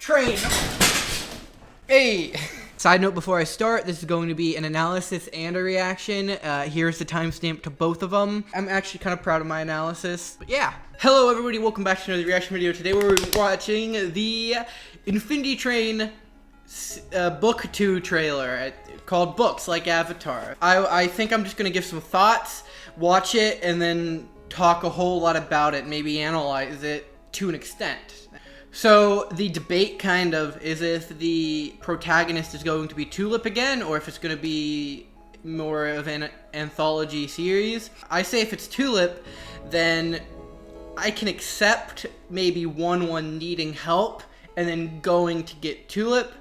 train. Hey. Side note before I start, this is going to be an analysis and a reaction. Here's the timestamp to both of them. I'm actually kind of proud of my analysis. But yeah. Hello everybody, welcome back to another reaction video. Today we're watching the Infinity Train Book 2 trailer called Books, like Avatar. I think I'm just going to give some thoughts, watch it, and then talk a whole lot about it, maybe analyze it to an extent. So the debate kind of is if the protagonist is going to be Tulip again, or if it's going to be more of an anthology series. I say if it's Tulip, then I can accept maybe one needing help and then going to get Tulip.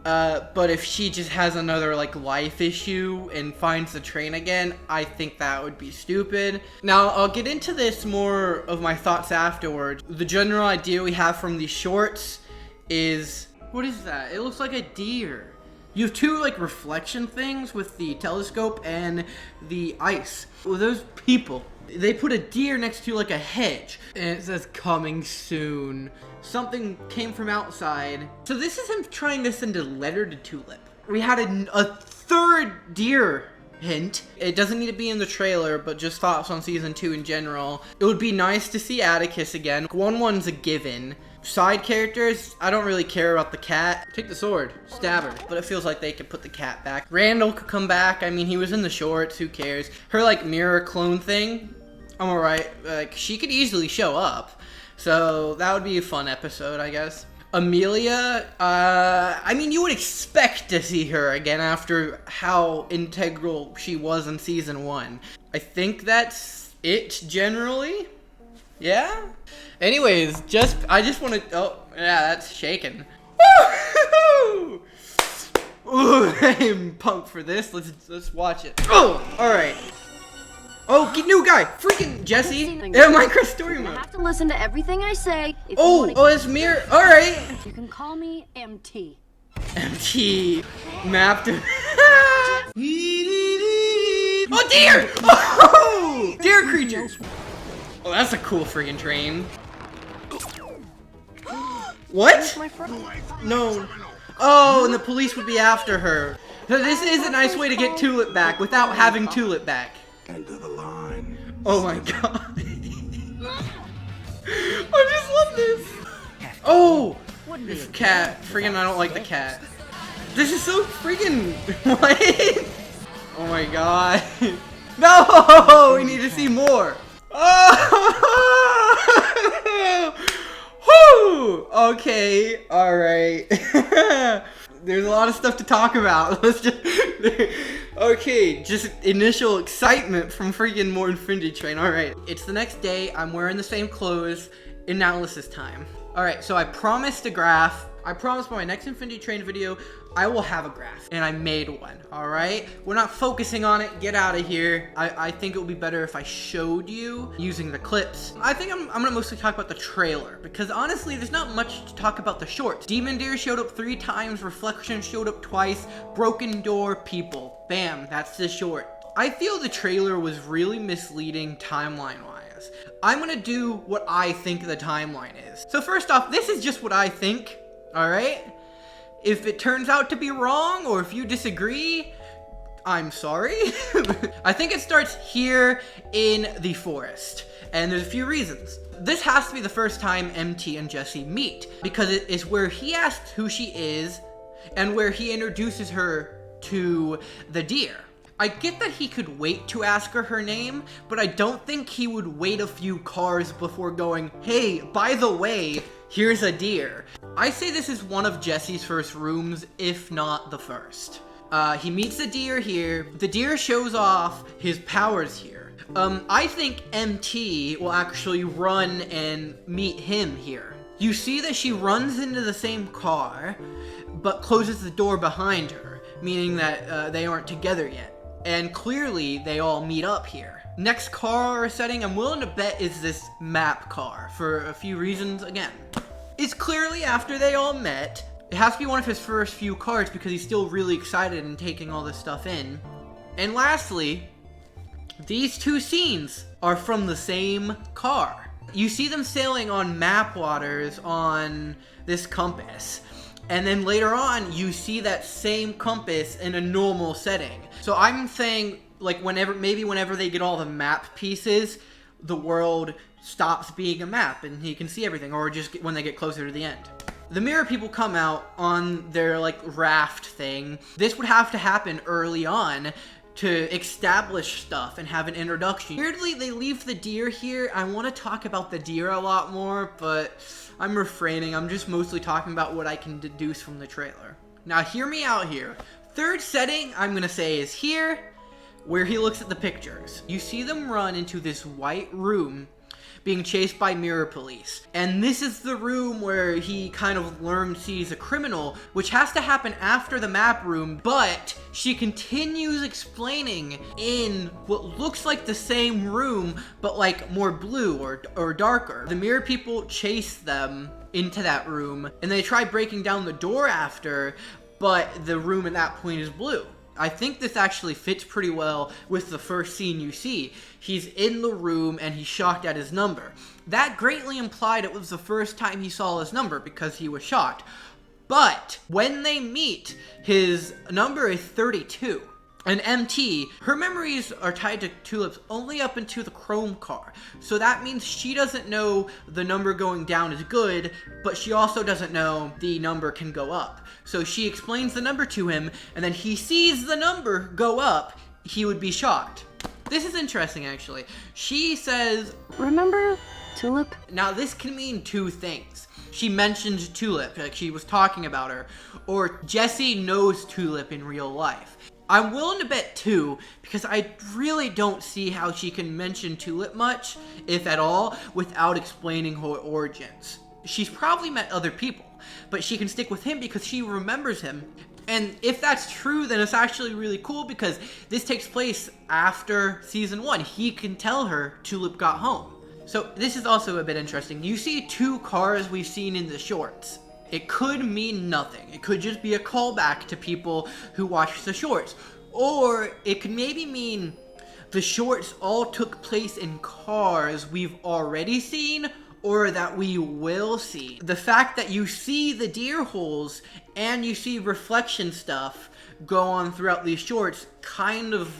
But if she just has another like life issue and finds the train again, I think that would be stupid. Now, I'll get into this more of my thoughts afterwards. The general idea we have from these shorts is, what is that? It looks like a deer. You have two like reflection things with the telescope and the ice. Well, those people, they put a deer next to like a hedge and it says coming soon. Something came from outside. So this is him trying to send a letter to Tulip. We had a third deer hint. It doesn't need to be in the trailer, but just thoughts on season 2 in general. It would be nice to see Atticus again. One's a given. Side characters, I don't really care about the cat. Take the sword, stab her. But it feels like they could put the cat back. Randall could come back. I mean, he was in the shorts, who cares? Her like mirror clone thing, I'm alright. Like, she could easily show up. So that would be a fun episode, I guess. Amelia, I mean, you would expect to see her again after how integral she was in season 1. I think that's it generally. Yeah? Anyways, I just want to, oh, yeah, that's shaking. Woo! Ooh, I'm pumped for this. Let's watch it. Oh, all right. Oh, new guy, freaking Jesse. Yeah, Minecraft story mode. You have to listen to everything I say. It's Mirror. All right. You can call me MT. MT. Mapped. Oh, deer! Oh, deer creatures. Oh, that's a cool freaking train. What? No. Oh, and the police would be after her. So this is a nice way to get Tulip back without having Tulip back. End of the line. Oh my god. I just love this. Oh! This cat. Freaking, I don't like the cat. This is so freaking. What? Oh my god. No! We need to see more. Oh! Whoo! Okay. Alright. There's a lot of stuff to talk about. Let's just. Okay, just initial excitement from freaking more Infinity Train. Alright, it's the next day. I'm wearing the same clothes. Analysis time. Alright, so I promised a graph. I promised by my next Infinity Train video, I will have a graph. And I made one, alright? We're not focusing on it. Get out of here. I think it would be better if I showed you using the clips. I think I'm gonna mostly talk about the trailer, because honestly, there's not much to talk about the shorts. Demon Deer showed up 3 times, Reflection showed up twice, Broken Door, people. Bam, that's the short. I feel the trailer was really misleading timeline-wise. I'm gonna do what I think the timeline is. So first off, this is just what I think, alright? If it turns out to be wrong, or if you disagree, I'm sorry. I think it starts here in the forest, and there's a few reasons. This has to be the first time MT and Jesse meet, because it is where he asks who she is, and where he introduces her to the deer. I get that he could wait to ask her name, but I don't think he would wait a few cars before going, hey, by the way, here's a deer. I say this is one of Jesse's first rooms, if not the first. He meets the deer here. The deer shows off his powers here. I think MT will actually run and meet him here. You see that she runs into the same car, but closes the door behind her, meaning that they aren't together yet. And clearly, they all meet up here. Next car setting I'm willing to bet is this map car, for a few reasons again. It's clearly after they all met. It has to be one of his first few cars because he's still really excited and taking all this stuff in. And lastly, these two scenes are from the same car. You see them sailing on map waters on this compass. And then later on, you see that same compass in a normal setting. So I'm saying, like, whenever they get all the map pieces, the world stops being a map and he can see everything, or just when they get closer to the end. The mirror people come out on their, like, raft thing. This would have to happen early on to establish stuff and have an introduction. Weirdly, they leave the deer here. I want to talk about the deer a lot more, but I'm refraining. I'm just mostly talking about what I can deduce from the trailer. Now, hear me out here. Third setting, I'm going to say, is here, where he looks at the pictures. You see them run into this white room being chased by mirror police. And this is the room where he kind of learns he's a criminal, which has to happen after the map room, but she continues explaining in what looks like the same room, but like more blue or darker. The mirror people chase them into that room, and they try breaking down the door after, but the room at that point is blue. I think this actually fits pretty well with the first scene you see. He's in the room and he's shocked at his number. That greatly implied it was the first time he saw his number because he was shocked. But when they meet, his number is 32. And MT, her memories are tied to Tulip's only up into the chrome car. So that means she doesn't know the number going down is good, but she also doesn't know the number can go up. So she explains the number to him, and then he sees the number go up, he would be shocked. This is interesting, actually. She says, Remember Tulip? Now this can mean two things. She mentioned Tulip, like she was talking about her, or Jesse knows Tulip in real life. I'm willing to bet 2, because I really don't see how she can mention Tulip much, if at all, without explaining her origins. She's probably met other people, but she can stick with him because she remembers him. And if that's true, then it's actually really cool because this takes place after season 1. He can tell her Tulip got home. So this is also a bit interesting. You see 2 cars we've seen in the shorts. It could mean nothing. It could just be a callback to people who watch the shorts. Or it could maybe mean the shorts all took place in cars we've already seen or that we will see. The fact that you see the deer holes and you see reflection stuff go on throughout these shorts kind of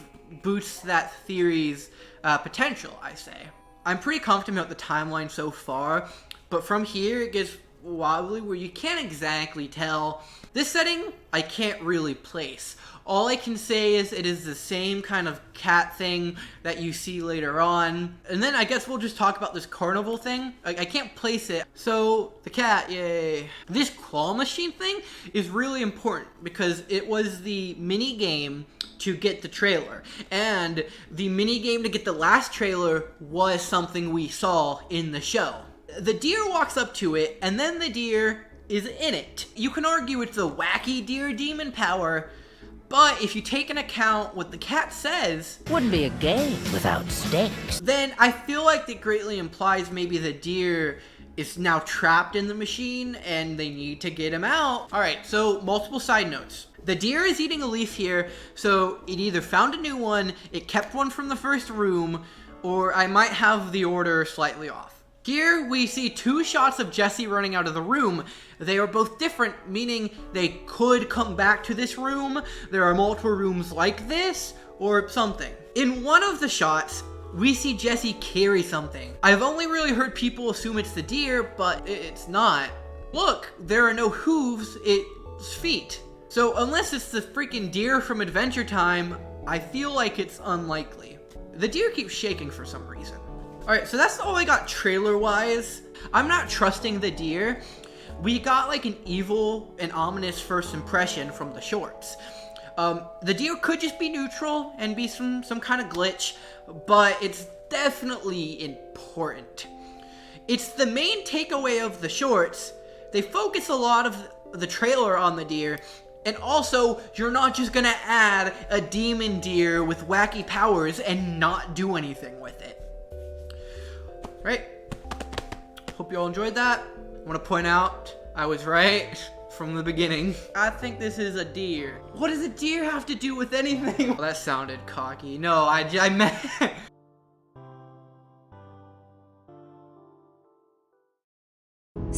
boosts that theory's potential, I say. I'm pretty confident about the timeline so far, but from here it gets wobbly where you can't exactly tell. This setting, I can't really place. All I can say is it is the same kind of cat thing that you see later on. And then I guess we'll just talk about this carnival thing. I can't place it. So, the cat, yay. This claw machine thing is really important because it was the mini game to get the trailer. And the mini game to get the last trailer was something we saw in the show. The deer walks up to it, and then the deer is in it. You can argue it's the wacky deer demon power, but if you take into account what the cat says, wouldn't be a game without stakes. Then I feel like that greatly implies maybe the deer is now trapped in the machine and they need to get him out. Alright, so multiple side notes. The deer is eating a leaf here, so it either found a new one, it kept one from the first room, or I might have the order slightly off. Here we see 2 shots of Jesse running out of the room. They are both different, meaning they could come back to this room. There are multiple rooms like this, or something. In one of the shots, we see Jesse carry something. I've only really heard people assume it's the deer, but it's not. Look, there are no hooves, it's feet. So unless it's the freaking deer from Adventure Time, I feel like it's unlikely. The deer keeps shaking for some reason. Alright, so that's all I got trailer-wise. I'm not trusting the deer. We got like an evil and ominous first impression from the shorts. The deer could just be neutral and be some kind of glitch, but it's definitely important. It's the main takeaway of the shorts. They focus a lot of the trailer on the deer, and also, you're not just gonna add a demon deer with wacky powers and not do anything with it. Right? Hope you all enjoyed that. I want to point out I was right from the beginning. I think this is a deer. What does a deer have to do with anything? Well, that sounded cocky. No, I meant...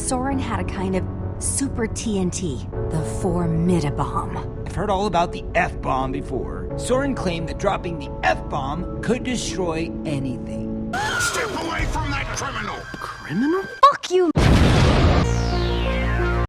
Soren had a kind of super TNT, the Formidabomb. I've heard all about the F-bomb before. Soren claimed that dropping the F-bomb could destroy anything. Step away from that criminal! Criminal?